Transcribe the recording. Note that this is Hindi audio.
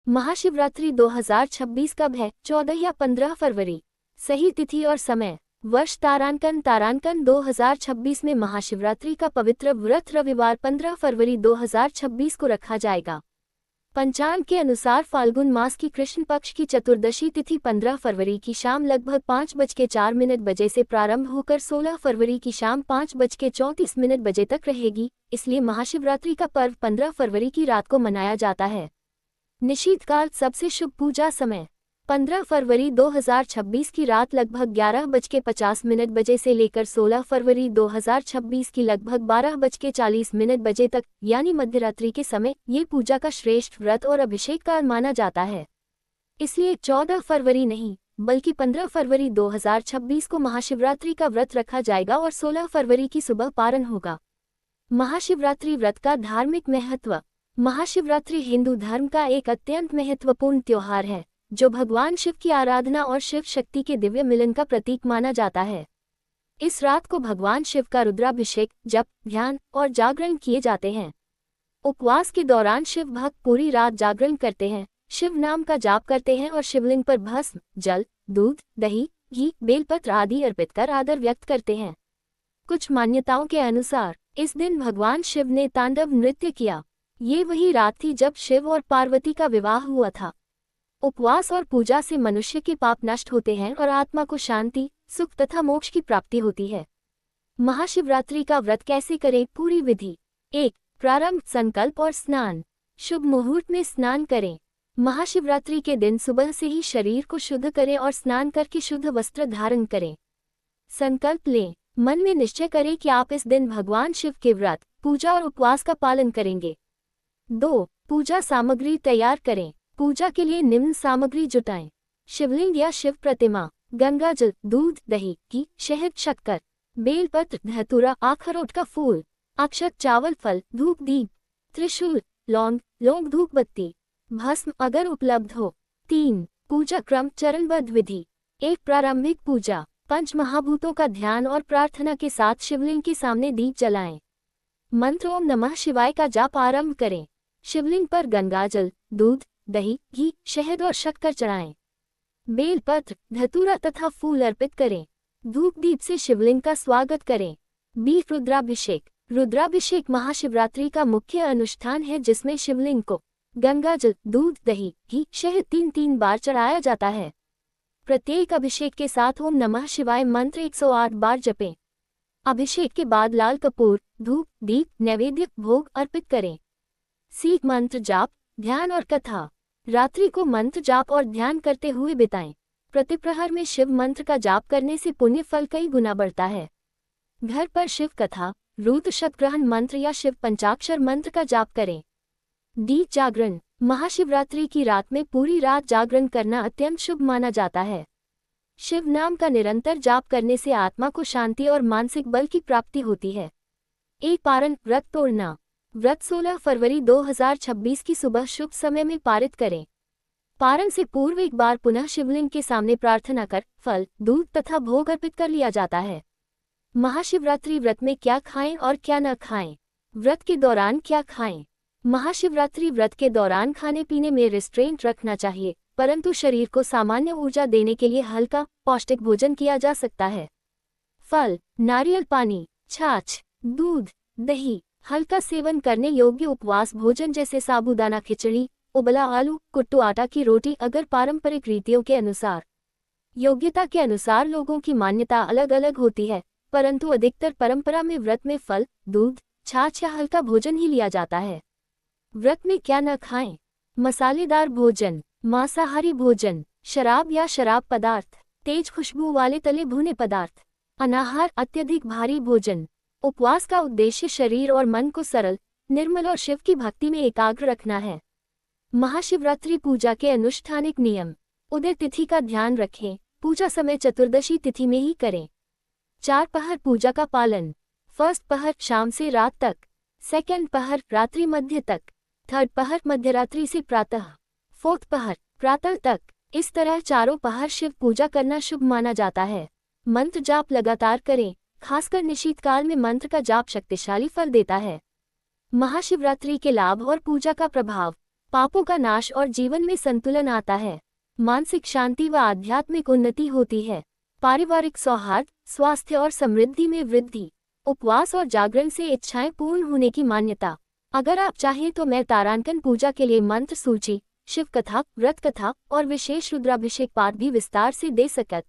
महाशिवरात्रि 2026 कब है? 14 या 15 फरवरी। सही तिथि और समय। वर्ष तारांकन 2026 में महाशिवरात्रि का पवित्र व्रत रविवार 15 फरवरी 2026 को रखा जाएगा। पंचांग के अनुसार फाल्गुन मास की कृष्ण पक्ष की चतुर्दशी तिथि 15 फरवरी की शाम लगभग 5:04 बजे से प्रारंभ होकर 16 फरवरी की शाम 5:34 बजे तक रहेगी। इसलिए महाशिवरात्रि का पर्व 15 फरवरी की रात को मनाया जाता है। निशीथकाल सबसे शुभ पूजा समय 15 फरवरी 2026 की रात लगभग 11:50 बजे से लेकर 16 फरवरी 2026 की लगभग 12:40 बजे तक यानी मध्यरात्रि के समय ये पूजा का श्रेष्ठ व्रत और अभिषेक काल माना जाता है। इसलिए 14 फरवरी नहीं बल्कि 15 फरवरी 2026 को महाशिवरात्रि का व्रत रखा जाएगा और 16 फरवरी की सुबह पारण होगा। महाशिवरात्रि व्रत का धार्मिक महत्व। महाशिवरात्रि हिंदू धर्म का एक अत्यंत महत्वपूर्ण त्योहार है जो भगवान शिव की आराधना और शिव शक्ति के दिव्य मिलन का प्रतीक माना जाता है। इस रात को भगवान शिव का रुद्राभिषेक, जप, ध्यान और जागरण किए जाते हैं। उपवास के दौरान शिव भक्त पूरी रात जागरण करते हैं, शिव नाम का जाप करते हैं और शिवलिंग पर भस्म, जल, दूध, दही, घी, बेलपत्र आदि अर्पित कर आदर व्यक्त करते हैं। कुछ मान्यताओं के अनुसार इस दिन भगवान शिव ने तांडव नृत्य किया। ये वही रात थी जब शिव और पार्वती का विवाह हुआ था। उपवास और पूजा से मनुष्य के पाप नष्ट होते हैं और आत्मा को शांति, सुख तथा मोक्ष की प्राप्ति होती है। महाशिवरात्रि का व्रत कैसे करें? पूरी विधि। 1. प्रारंभ, संकल्प और स्नान। शुभ मुहूर्त में स्नान करें। महाशिवरात्रि के दिन सुबह से ही शरीर को शुद्ध करें और स्नान करके शुद्ध वस्त्र धारण करें। संकल्प लें। मन में निश्चय करें कि आप इस दिन भगवान शिव के व्रत, पूजा और उपवास का पालन करेंगे। 2. पूजा सामग्री तैयार करें। पूजा के लिए निम्न सामग्री जुटाएं: शिवलिंग या शिव प्रतिमा, गंगाजल, दूध, दही, घी, शहद, शक्कर, बेलपत्र, धतूरा, अखरोट का फूल, अक्षत, चावल, फल, धूप दीप, त्रिशूल, लौंग, धूप बत्ती, भस्म अगर उपलब्ध हो। 3. पूजा क्रम चरणबद्ध विधि। 1. प्रारंभिक पूजा। पंच महाभूतों का ध्यान और प्रार्थना के साथ शिवलिंग के सामने दीप जलाएं। मंत्र ओम नमः शिवाय का जाप आरंभ करें। शिवलिंग पर गंगाजल, दूध, दही, घी, शहद और शक्कर चढ़ाएं। बेलपत्र, धतूरा तथा फूल अर्पित करें। धूप दीप से शिवलिंग का स्वागत करें। 20. रुद्राभिषेक। रुद्राभिषेक महाशिवरात्रि का मुख्य अनुष्ठान है जिसमें शिवलिंग को गंगाजल, दूध, दही, घी, शहद 3 बार चढ़ाया जाता है। प्रत्येक अभिषेक के साथ ओम नमः शिवाय मंत्र 108 बार जपें। अभिषेक के बाद लाल कपूर, धूप, दीप, नैवेद्य, भोग अर्पित करें। सीख मंत्र जाप, ध्यान और कथा। रात्रि को मंत्र जाप और ध्यान करते हुए बिताएं। प्रतिप्रहर में शिव मंत्र का जाप करने से पुण्य फल कई गुना बढ़ता है। घर पर शिव कथा, रुद्र शतग्रहण मंत्र या शिव पंचाक्षर मंत्र का जाप करें। दीप जागरण। महाशिवरात्रि की रात में पूरी रात जागरण करना अत्यंत शुभ माना जाता है। शिव नाम का निरंतर जाप करने से आत्मा को शांति और मानसिक बल की प्राप्ति होती है। 1. पारण, व्रत तोड़ना। व्रत 16 फरवरी 2026 की सुबह शुभ समय में पारित करें। पारण से पूर्व एक बार पुनः शिवलिंग के सामने प्रार्थना कर फल, दूध तथा भोग अर्पित कर लिया जाता है। महाशिवरात्रि व्रत में क्या खाएं और क्या न खाएं? व्रत के दौरान क्या खाएं? महाशिवरात्रि व्रत के दौरान खाने पीने में रिस्ट्रेंट रखना चाहिए, परंतु शरीर को सामान्य ऊर्जा देने के लिए हल्का, पौष्टिक भोजन किया जा सकता है। फल, नारियल पानी, छाछ, दूध, दही, हल्का सेवन करने योग्य उपवास भोजन जैसे साबूदाना खिचड़ी, उबला आलू, कुट्टू आटा की रोटी अगर पारंपरिक रीतियों के अनुसार। योग्यता के अनुसार लोगों की मान्यता अलग अलग होती है, परंतु अधिकतर परंपरा में व्रत में फल, दूध, छाछ या हल्का भोजन ही लिया जाता है। व्रत में क्या न खाएं? मसालेदार भोजन, मांसाहारी भोजन, शराब या शराब पदार्थ, तेज खुशबू वाले तले भुने पदार्थ, अनाहार, अत्यधिक भारी भोजन। उपवास का उद्देश्य शरीर और मन को सरल, निर्मल और शिव की भक्ति में एकाग्र रखना है। महाशिवरात्रि पूजा के अनुष्ठानिक नियम। उदय तिथि का ध्यान रखें। पूजा समय चतुर्दशी तिथि में ही करें। 4 पहर पूजा का पालन। फर्स्ट पहर शाम से रात तक, सेकेंड पहर रात्रि मध्य तक, थर्ड पहर मध्यरात्रि से प्रातः, फोर्थ पहर प्रातः तक। इस तरह चारों पहर शिव पूजा करना शुभ माना जाता है। मंत्र जाप लगातार करें, खासकर निशीथकाल में मंत्र का जाप शक्तिशाली फल देता है। महाशिवरात्रि के लाभ और पूजा का प्रभाव। पापों का नाश और जीवन में संतुलन आता है। मानसिक शांति व आध्यात्मिक उन्नति होती है। पारिवारिक सौहार्द, स्वास्थ्य और समृद्धि में वृद्धि। उपवास और जागरण से इच्छाएं पूर्ण होने की मान्यता। अगर आप चाहें तो मैं तारांकन पूजा के लिए मंत्र सूची, शिव कथा, व्रत कथा और विशेष रुद्राभिषेक पाठ भी विस्तार से दे सकत।